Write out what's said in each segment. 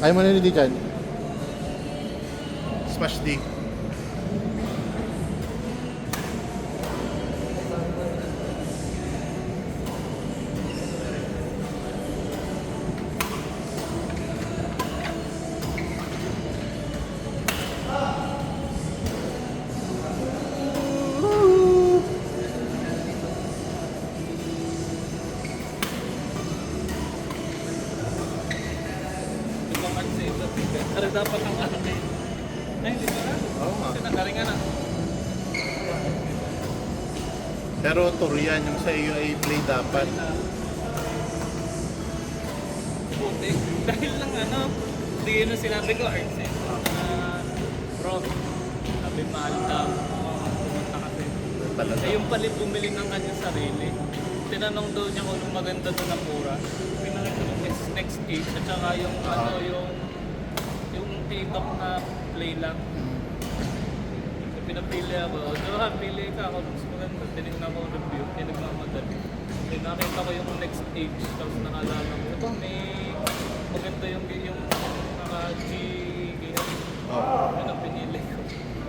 Ayaw mo na hindi dyan. Smash D. Pero dapat ang ano na yun. Ay, hindi ba na? Oo nga. Kasi nagaling na. Pero tour yan, yung sa iyo ay play dapat. Puti. Dahil lang ano, hindi yun ang sinabi ko, Arts eh. Bro, sabi mahal daw. Pumunta kasi. Talaga. Eh yung palit bumili ng kanyang sarili. Tinanong daw niya kung anong maganda doon na mura. Pinakita yung next age at saka yung ano, yung TikTok na play lang. So, pinapili ako. So, pili ka ako. Mas maganda. Tinignan ko yung review. Nagmamadali. Eh, nakita ko yung next age. Tapos nakalala ko. Ito, may maganda yung naka-G game. Yun ang pinili ko.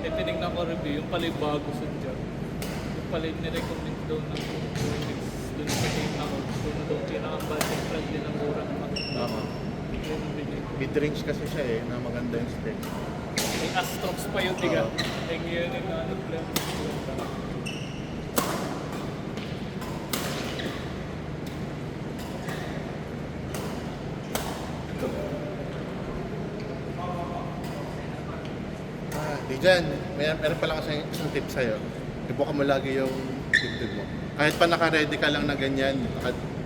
Eh, tinignan ko review. Yung pala yung bago sa dyan. Yung pala yung nirecommend daw ng doon sa game ako. Doon daw pinaka-budget friendly ng mura na maganda. Yun ang pinili. Mid-range kasi siya na maganda yung spec. May Astrox pa yun, diga. Eh, ngayon yung ano, plan. Di dyan, meron pala kasi isang tip sa'yo. Ibuka mo lagi yung dibdib mo. Kahit pa naka-ready ka lang na ganyan,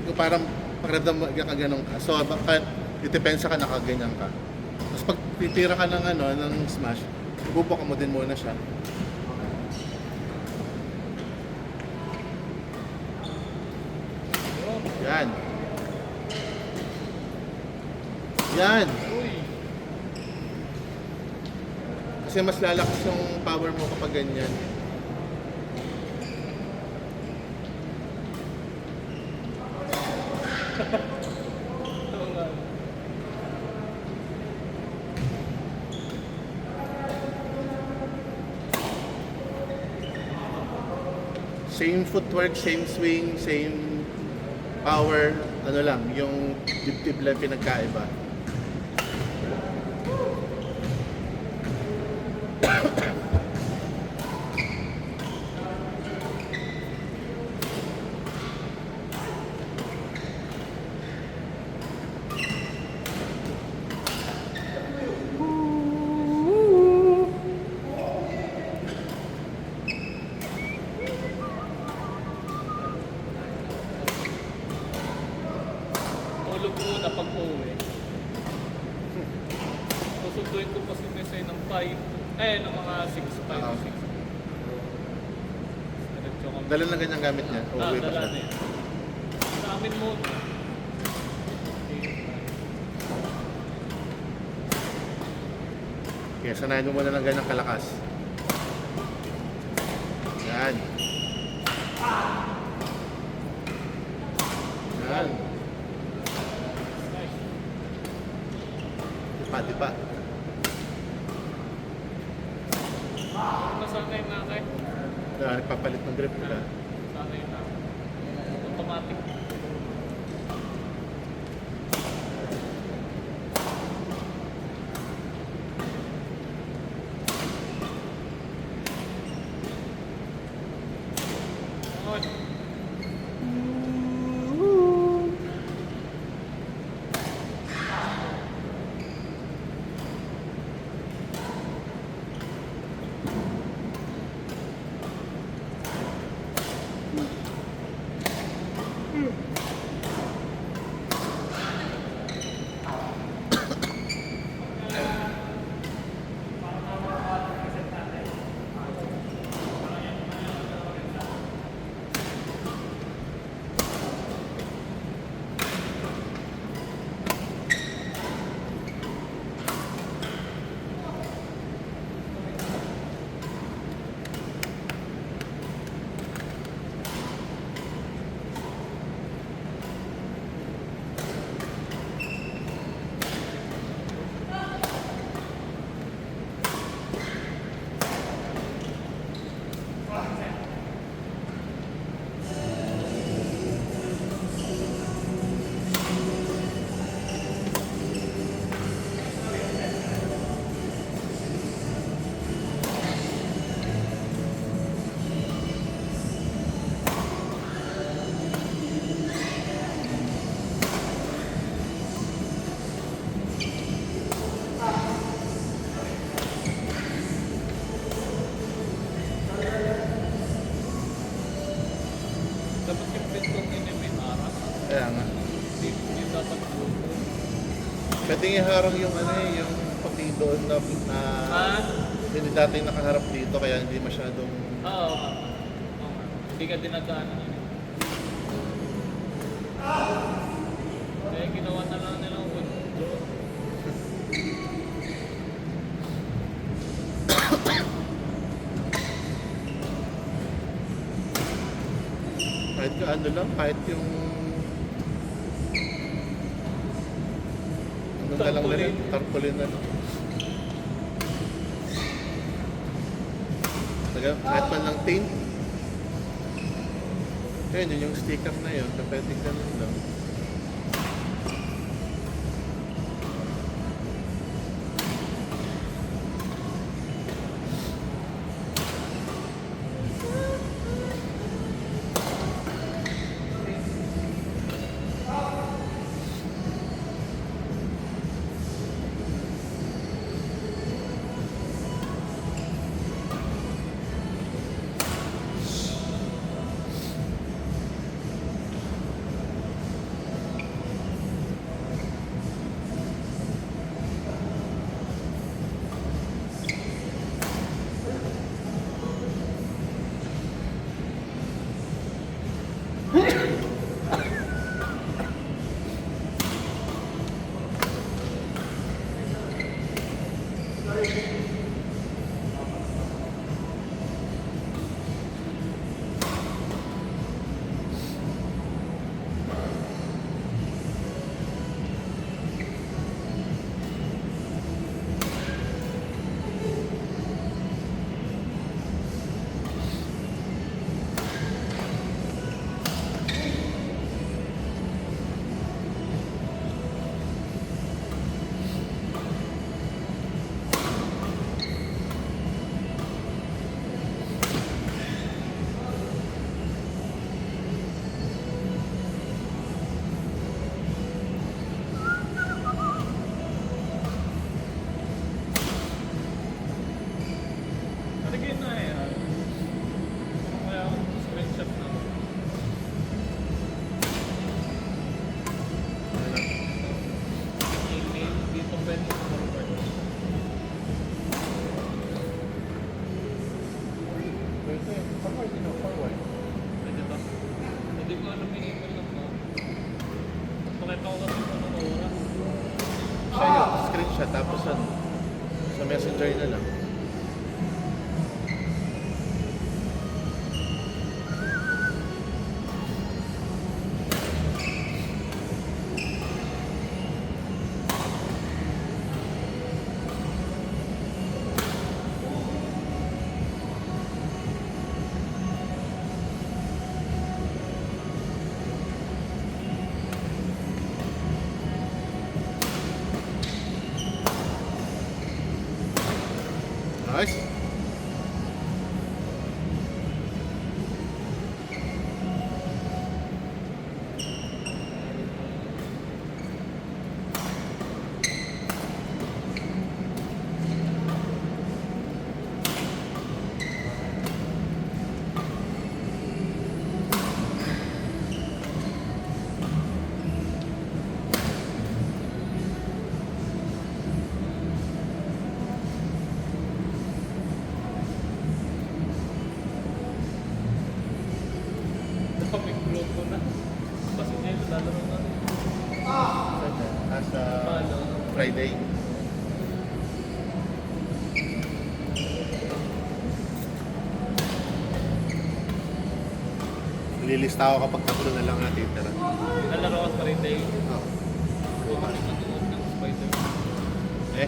yung parang pakiramdam mo ganun ka. So, kahit itipensa ka, nakaganyan ka. Tapos pag titira ka ng, ng smash, ibubuka mo din muna siya. Yan. Yan. Uy! Kasi mas lalakas yung power mo kapag ganyan. Same footwork, same swing, same power, ano lang, yung dibdib lang pinagkaiba. Tulog muna pag uwi. Susunduin ko pa si Mesay ng 5. Eh, ng mga 6, 5, 6. Diretso kami. Dala na ganyan gamit niya. Uuwi pa Dala siya. na yun. Sa amin muna. Kaya sanayin mo muna ng ganyang kalakas. Yan. Yan. Dipa. Nasanay na kayo. Nagpapalit ng grip nila. Sanay na. Automatic. On. Hindi dapat logo. Pwede iharang yung yung pati doon na Ah? hindi dating nakaharap dito kaya hindi masyadong Oo. Oo. Hindi ka dinadaanan yun. Kaya ginawa na lang nilang wood. kahit ano lang, kahit yung ano na lang nila, tarpaulin na lang. Kahit man lang tin. Yun yung sticker na yun, pwede ganun lang. Talagay na yan. Kaya ako screenshot na. Email dito pwede sa forward. Pwede, forward din forward. Pwede ba? Hindi ko alam yung email lang mo. Pakita ko kasi kung anong oras. Siya yun, screenshot, tapos sa messenger na lang. Nice. Kaming grupo na. Kasi ngayon lalaro na. As Paano? Friday. Nililista ako kapag tatlo na lang natitira. Lalaro ka pa rin day. Oh. Kung kami manood ng Spider-Man. Eh,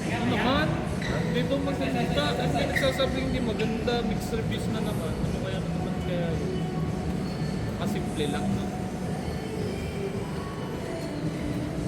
Ano naman? Hindi ba maganda? Kasi nagsasabi hindi maganda. Mixed reviews na naman. Ano kaya naman kaya yun? Kasimple lang, no?